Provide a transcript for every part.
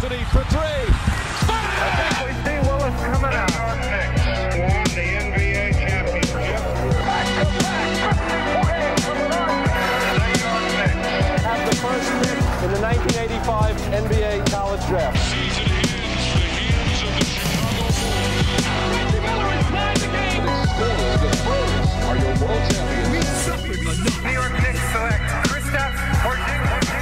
Anthony for three. We see Willis coming out. Won the NBA championship. Have the first pick in the 1985 NBA college draft. Season ends the hands of the Chicago Bulls. Reggie Miller is tied the game. The Spurs are your world champions. We suffered enough. New York Knicks select Kristaps Porzingis.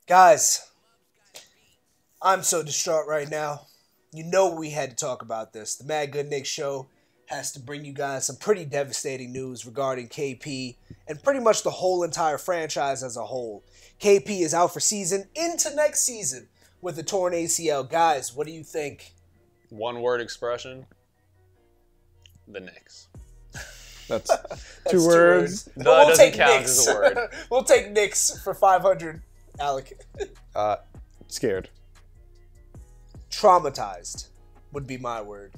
Guys, I'm so distraught right now. You know we had to talk about this. The MadGood Knicks Show has to bring you guys some pretty devastating news regarding KP and pretty much the whole entire franchise as a whole. KP is out for season into next season with a torn ACL. Guys, what do you think? One word expression. The Knicks. That's That's two words. But No, it we'll doesn't take count Knicks. as a word. We'll take Knicks for 500. Alec. Scared. Traumatized would be my word.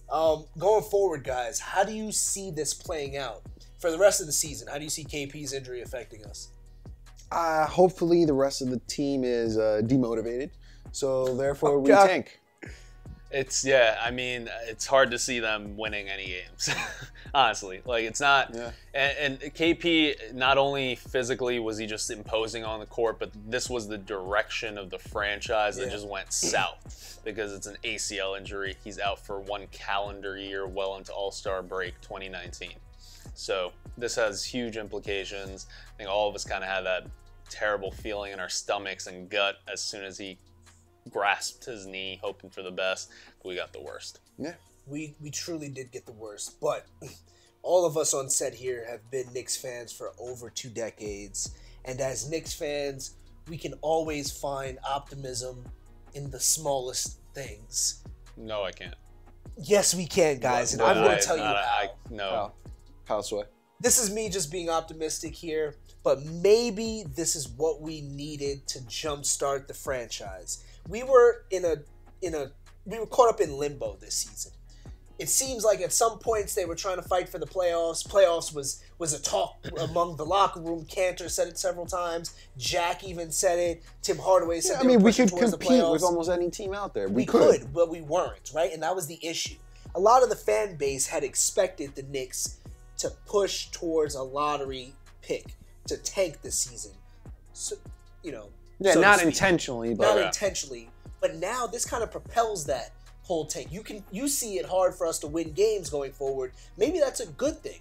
Going forward, guys, how do you see this playing out for the rest of the season? How do you see KP's injury affecting us? Hopefully the rest of the team is demotivated, so therefore we God. tank. It's it's hard to see them winning any games. Honestly, like it's not. Yeah. And KP, not only physically was he just imposing on the court, but this was the direction of the franchise that just went south because it's an ACL injury. He's out for one calendar year, well into All-Star break 2019. So this has huge implications. I think all of us kind of had that terrible feeling in our stomachs and gut as soon as he grasped his knee, hoping for the best, but we got the worst. Yeah. We truly did get the worst, but all of us on set here have been Knicks fans for over 2 decades, and as Knicks fans, we can always find optimism in the smallest things. No, I can't. Yes, we can, guys, and I'm going to tell you how. No. How sway? This is me just being optimistic here, but maybe this is what we needed to jumpstart the franchise. We were we were caught up in limbo this season. It seems like at some points they were trying to fight for the playoffs. Playoffs was a talk among the locker room. Cantor said it several times. Jack even said it. Tim Hardaway said they were we pushing could towards the compete playoffs. with almost any team out there. We could, but we weren't, right? And that was the issue. A lot of the fan base had expected the Knicks to push towards a lottery pick to tank this season. So, Yeah, so to not speak. intentionally, but Not intentionally. But now this kind of propels that whole tank. You see it hard for us to win games going forward. Maybe that's a good thing.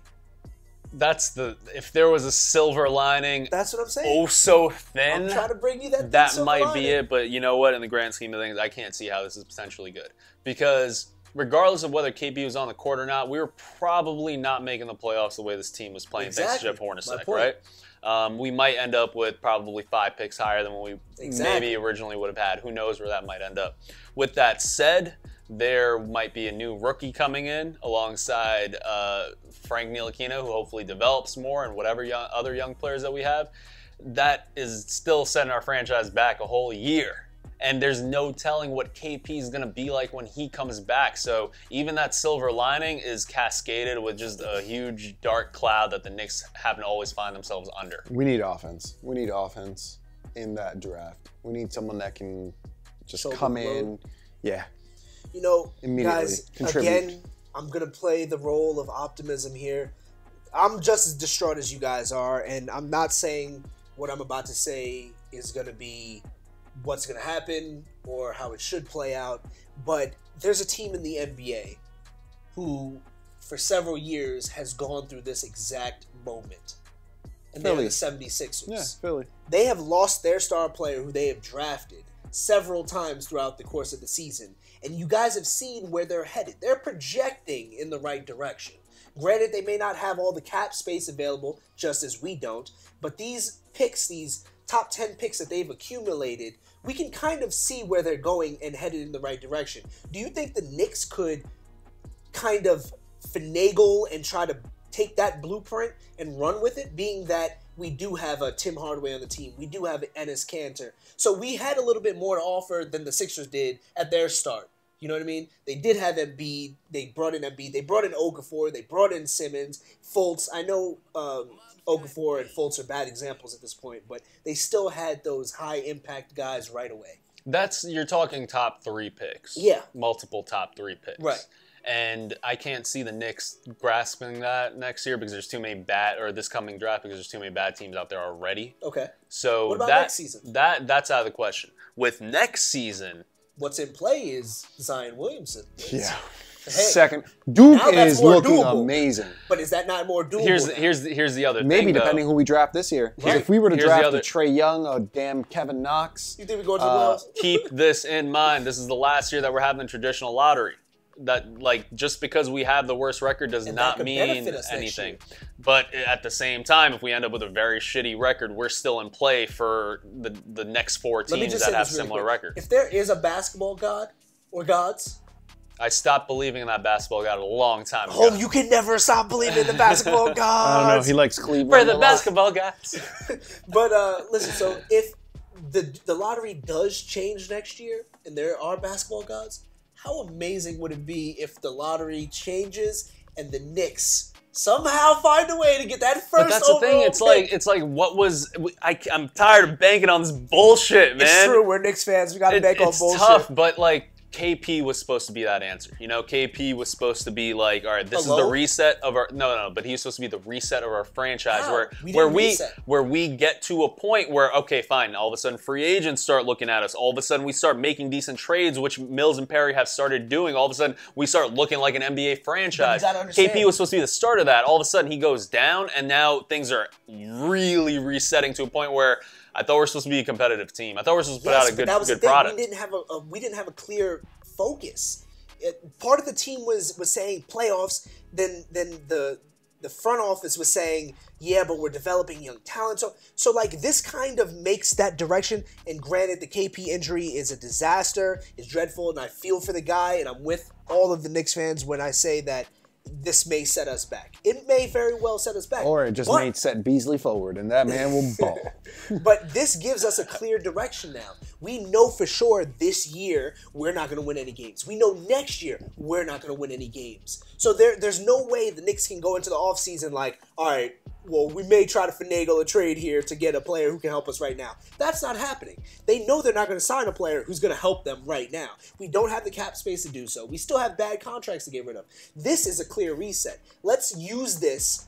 If there was a silver lining, That's what I'm saying. oh so thin, I'm trying to bring you that. that silver might lining. be it. But you know what? In the grand scheme of things, I can't see how this is potentially good. Because regardless of whether KP was on the court or not, we were probably not making the playoffs the way this team was playing thanks to Jeff My Hornacek, point. right? We might end up with probably 5 picks higher than what we Exactly. maybe originally would have had. Who knows where that might end up. With that said, there might be a new rookie coming in alongside Frank Ntilikina, who hopefully develops more, and whatever other young players that we have. That is still setting our franchise back a whole year. And there's no telling what KP is going to be like when he comes back. So even that silver lining is cascaded with just a huge dark cloud that the Knicks happen to always find themselves under. we need offense. We need offense in that draft. We need someone that can just Shoulder come the in. load. Yeah. Immediately. Guys, Contribute. again, I'm going to play the role of optimism here. I'm just as distraught as you guys are, and I'm not saying what I'm about to say is going to be what's going to happen or how it should play out, but there's a team in the NBA who, for several years, has gone through this exact moment. And they're Philly. the 76ers. Yeah, Philly. They have lost their star player who they have drafted several times throughout the course of the season. And you guys have seen where they're headed. They're projecting in the right direction. Granted, they may not have all the cap space available, just as we don't, but these picks, these top 10 picks that they've accumulated, we can kind of see where they're going and headed in the right direction. Do you think the Knicks could kind of finagle and try to take that blueprint and run with it, being that we do have a Tim Hardaway on the team. We do have Enes Kanter. So we had a little bit more to offer than the Sixers did at their start. You know what I mean? They did have Embiid. They brought in Embiid. They brought in Okafor. They brought in Simmons. Fultz. I know Okafor and Fultz are bad examples at this point, but they still had those high-impact guys right away. You're talking top 3 picks. Yeah. Multiple top 3 picks. Right. And I can't see the Knicks grasping that next year because there's too many this coming draft because there's too many bad teams out there already. Okay. So what about next season? That's out of the question. With next season, what's in play is Zion Williamson. Yeah. Hey, Second, Duke now that's is more looking doable. amazing. But is that not more doable? Here's the other thing. Maybe depending who we draft this year. Right. If we were to Here's the draft other- a Trae Young or damn Kevin Knox, You think we're going to the playoffs? Keep this in mind. This is the last year that we're having the traditional lottery. That just because we have the worst record does And not that could mean benefit us next anything. year. But at the same time, if we end up with a very shitty record, we're still in play for the next 4 Let me teams just that say have this really similar quick. records. If there is a basketball god or gods, I stopped believing in that basketball god a long time ago. oh, you can never stop believing in the basketball gods. I don't know. He likes Cleveland. For a the lot. basketball gods. But listen, so if the lottery does change next year and there are basketball gods, how amazing would it be if the lottery changes and the Knicks somehow find a way to get that first But that's the thing. overall pick? It's like what was I'm tired of banking on this bullshit, man. It's true. We're Knicks fans. We got to bank on It's bullshit. tough, but KP was supposed to be that answer. You know, KP was supposed to be like, all right, this is the Hello? reset of our but he was supposed to be the reset of our franchise How? where We didn't reset. we get to a point where, okay, fine, all of a sudden free agents start looking at us. All of a sudden we start making decent trades, which Mills and Perry have started doing. All of a sudden we start looking like an NBA franchise. But you gotta understand. KP was supposed to be the start of that. All of a sudden he goes down, and now things are really resetting to a point where I thought we were supposed to be a competitive team. I thought we were supposed to put out a but that was the good thing. product. We didn't have a clear focus. Part of the team was saying playoffs. Then the front office was saying, yeah, but we're developing young talent. So this kind of makes that direction. And granted, the KP injury is a disaster. It's dreadful, and I feel for the guy. And I'm with all of the Knicks fans when I say that this may set us back. It may very well set us back. Or it just may set Beasley forward, and that man will ball. But this gives us a clear direction now. We know for sure this year we're not going to win any games. We know next year we're not going to win any games. So there's no way the Knicks can go into the offseason like, all right, well, we may try to finagle a trade here to get a player who can help us right now. That's not happening. They know they're not going to sign a player who's going to help them right now. We don't have the cap space to do so. We still have bad contracts to get rid of. This is a clear reset. Let's use this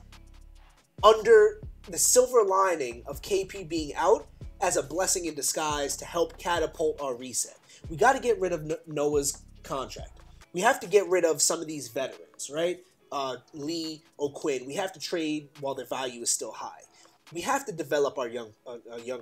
under the silver lining of KP being out as a blessing in disguise to help catapult our reset. We got to get rid of Noah's contract. We have to get rid of some of these veterans, right? Lee, O'Quinn. We have to trade while their value is still high. We have to develop our young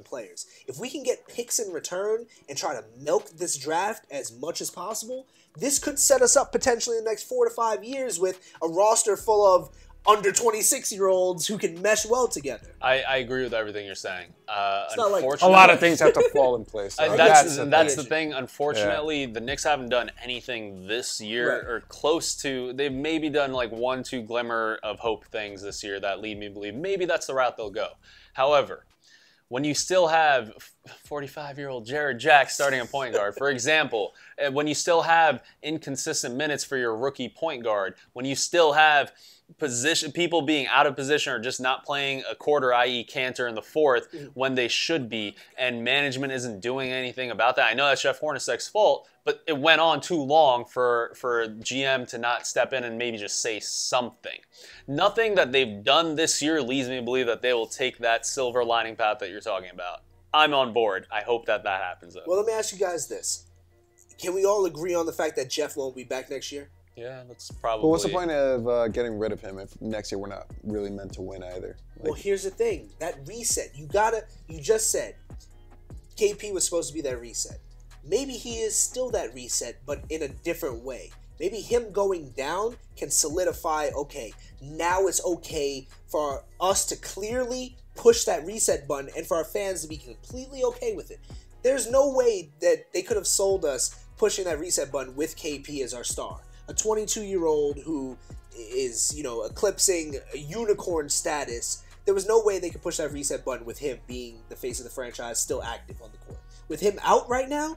players. If we can get picks in return and try to milk this draft as much as possible, this could set us up potentially in the next 4 to 5 years with a roster full of under 26-year-olds who can mesh well together. I agree with everything you're saying. not like- A lot of things have to fall in place. though. That's the the thing. thing. Unfortunately, the Knicks haven't done anything this year Right. or close to. They've maybe done like 1-2 glimmer of hope things this year that lead me to believe maybe that's the route they'll go. However, when you still have 45-year-old Jared Jack starting a point guard, for example, when you still have inconsistent minutes for your rookie point guard, when you still have people being out of position or just not playing a quarter, i.e. Cantor in the fourth, when they should be, and management isn't doing anything about that. I know that's Jeff Hornacek's fault, but it went on too long for GM to not step in and maybe just say something. Nothing that they've done this year leads me to believe that they will take that silver lining path that you're talking about. I'm on board. I hope that happens, though. Well, let me ask you guys this. Can we all agree on the fact that Jeff won't be back next year? Yeah, that's probably... But what's the point of getting rid of him if next year we're not really meant to win either? Well, here's the thing. That reset, you just said KP was supposed to be that reset. Maybe he is still that reset, but in a different way. Maybe him going down can solidify, okay, now it's okay for us to clearly push that reset button and for our fans to be completely okay with it. There's no way that they could have sold us pushing that reset button with KP as our star. a 22-year-old who is, eclipsing a unicorn status. There was no way they could push that reset button with him being the face of the franchise, still active on the court. With him out right now,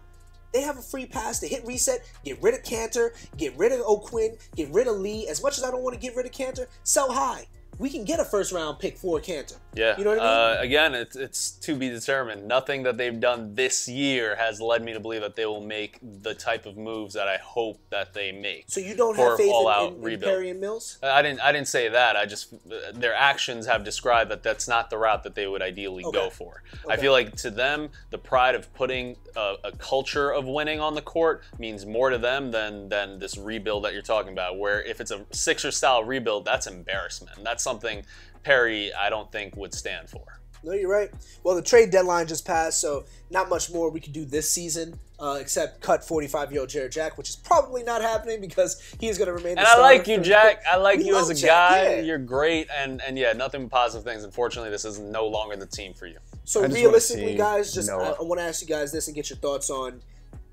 they have a free pass to hit reset, get rid of Cantor, get rid of O'Quinn, get rid of Lee. As much as I don't want to get rid of Cantor, sell high. We can get a first-round pick for Cantor. Yeah. You know what I mean? Again, it's to be determined. Nothing that they've done this year has led me to believe that they will make the type of moves that I hope that they make. So you don't have faith in Perry and Mills? I didn't say that. I just their actions have described that that's not the route that they would ideally go for. Okay. I feel like to them, the pride of putting a culture of winning on the court means more to them than this rebuild that you're talking about. Where if it's a Sixers-style rebuild, that's embarrassment. And that's something Perry, I don't think, would stand for. No, you're right. Well, the trade deadline just passed, so not much more we can do this season except cut 45-year-old Jared Jack, which is probably not happening because he is going to remain the starter. And I like you, Jack. I like you as a Jack, guy. yeah. You're great. And yeah, nothing but positive things. Unfortunately, this is no longer the team for you. So realistically, guys, I want to ask you guys this and get your thoughts on,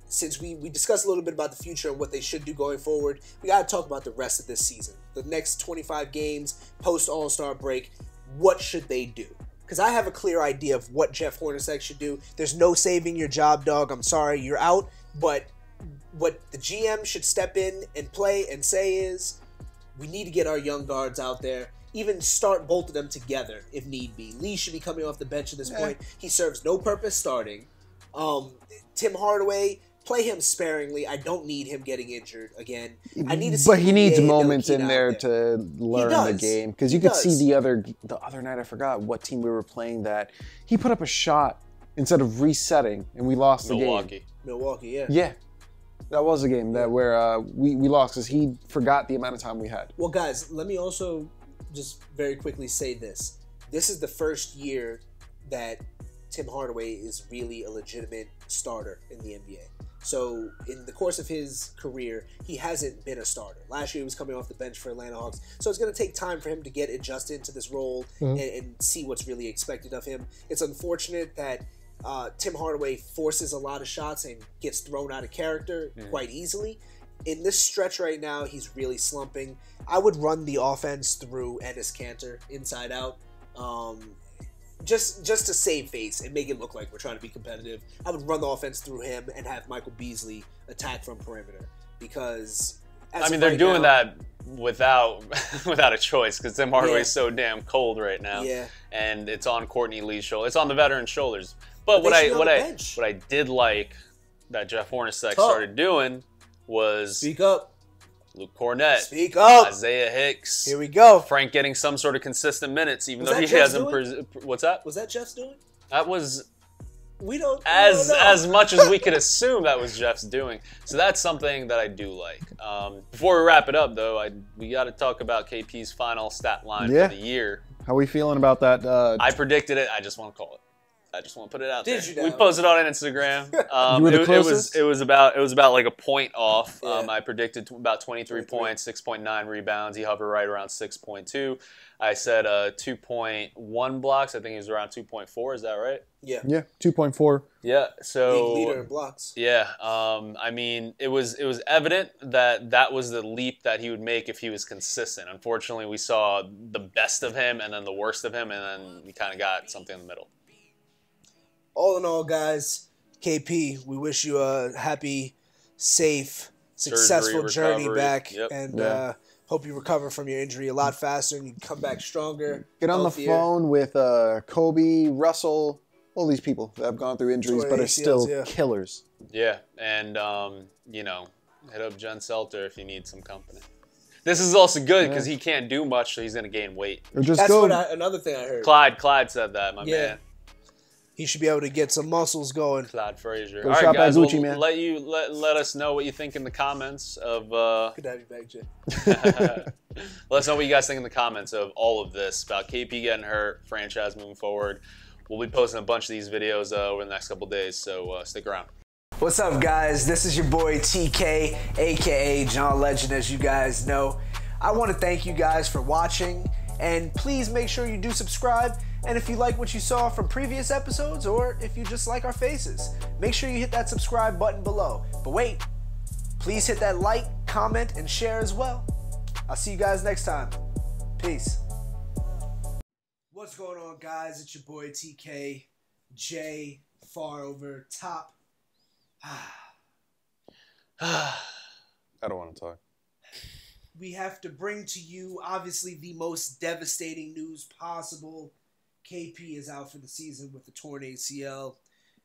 since we discussed a little bit about the future and what they should do going forward, we got to talk about the rest of this season. The next 25 games, post-All-Star break, what should they do? Because I have a clear idea of what Jeff Hornacek should do. There's no saving your job, dog. I'm sorry, you're out. But what the GM should step in and play and say is, we need to get our young guards out there. Even start both of them together if need be. Lee should be coming off the bench at this point. He serves no purpose starting. Tim Hardaway, play him sparingly. I don't need him getting injured again. I need to see. But he needs NBA moments Nilkina in there out to learn the game, because you could see the other night. I forgot what team we were playing that he put up a shot instead of resetting, and we lost the game. Milwaukee, yeah. Yeah, that was a game where we lost because he forgot the amount of time we had. Well, guys, let me also just very quickly say this. This is the first year that Tim Hardaway is really a legitimate starter in the NBA. So in the course of his career, he hasn't been a starter. Last year he was coming off the bench for Atlanta Hawks. So it's going to take time for him to get adjusted into this role and see what's really expected of him. It's unfortunate that Tim Hardaway forces a lot of shots and gets thrown out of character quite easily. In this stretch right now, he's really slumping. I would run the offense through Enes Kanter inside out. Just to save face and make it look like we're trying to be competitive, I would run the offense through him and have Michael Beasley attack from perimeter, because they're doing that without a choice, because Tim Hardaway's so damn cold right now. Yeah. And it's on Courtney Lee's shoulder. It's on the veteran's shoulders. But what I did like that Jeff Hornacek started doing was speak up. Luke Cornett, speak up. Isaiah Hicks. Here we go. Frank getting some sort of consistent minutes, even though he Jeff's hasn't. What's that? Was that Jeff's doing? That was. We don't as much as we could assume that was Jeff's doing. So that's something that I do like. Before we wrap it up, though, we got to talk about KP's final stat line for the year. How are we feeling about that? I predicted it. I just want to call it. I just want to put it out there. Did you now? We posted on Instagram. You were the closest? It was about like a point off. Yeah. I predicted about 23 points, 6.9 rebounds. He hovered right around 6.2. I said 2.1 blocks. I think he was around 2.4. Is that right? Yeah. Yeah, 2.4. Yeah. So leader in blocks. Yeah. It was evident that was the leap that he would make if he was consistent. Unfortunately, we saw the best of him and then the worst of him, and then we kind of got something in the middle. All in all, guys, KP, we wish you a happy, safe, successful journey back, and hope you recover from your injury a lot faster and you come back stronger. Get on healthier. The phone with Kobe, Russell, all these people that have gone through injuries but are still killers. Yeah, and hit up Jen Selter if you need some company. This is also good because he can't do much, so he's going to gain weight. Another thing I heard. Clyde said that, my man. He should be able to get some muscles going. Clyde Frazier. Go all right, shop guys, at Gucci, man. Let us know what you think in the comments of. Good to have you back, Jay. Let us know what you guys think in the comments of all of this about KP getting hurt, franchise moving forward. We'll be posting a bunch of these videos over the next couple days, so stick around. What's up, guys? This is your boy TK, aka John Legend, as you guys know. I want to thank you guys for watching, and please make sure you do subscribe. And if you like what you saw from previous episodes, or if you just like our faces, make sure you hit that subscribe button below. But wait, please hit that like, comment, and share as well. I'll see you guys next time. Peace. What's going on, guys? It's your boy TK J, far over top. I don't want to talk. We have to bring to you, obviously, the most devastating news possible. KP is out for the season with the torn ACL.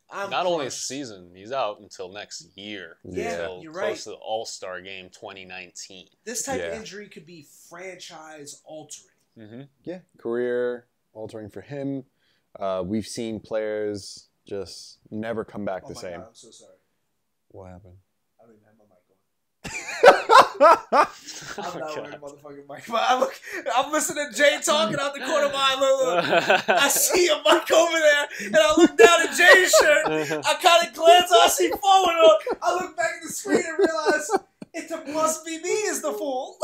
Not only a season, he's out until next year. Yeah, until you're close right. to the All-Star game 2019. This type of injury could be franchise-altering. Mm-hmm. Yeah, career altering for him. We've seen players just never come back the same. God, I'm so sorry. What happened? I don't even have my mic on. I'm not wearing a motherfucking mic. But I'm listening to Jay talking out the corner of my eye. Look. I see a mic over there, and I look down at Jay's shirt. I kind of glance, I see forward. I look back at the screen and realize it must be me as the fool.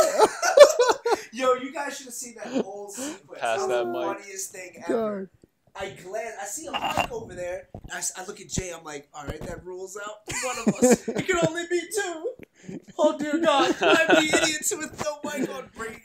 Yo, you guys should have seen that whole sequence. Pass that was that the mic. funniest thing ever. I glance, I see a mic over there. I look at Jay, I'm like, all right, that rules out one of us. It can only be two. Oh, dear God. I'd be idiots with no mic on break.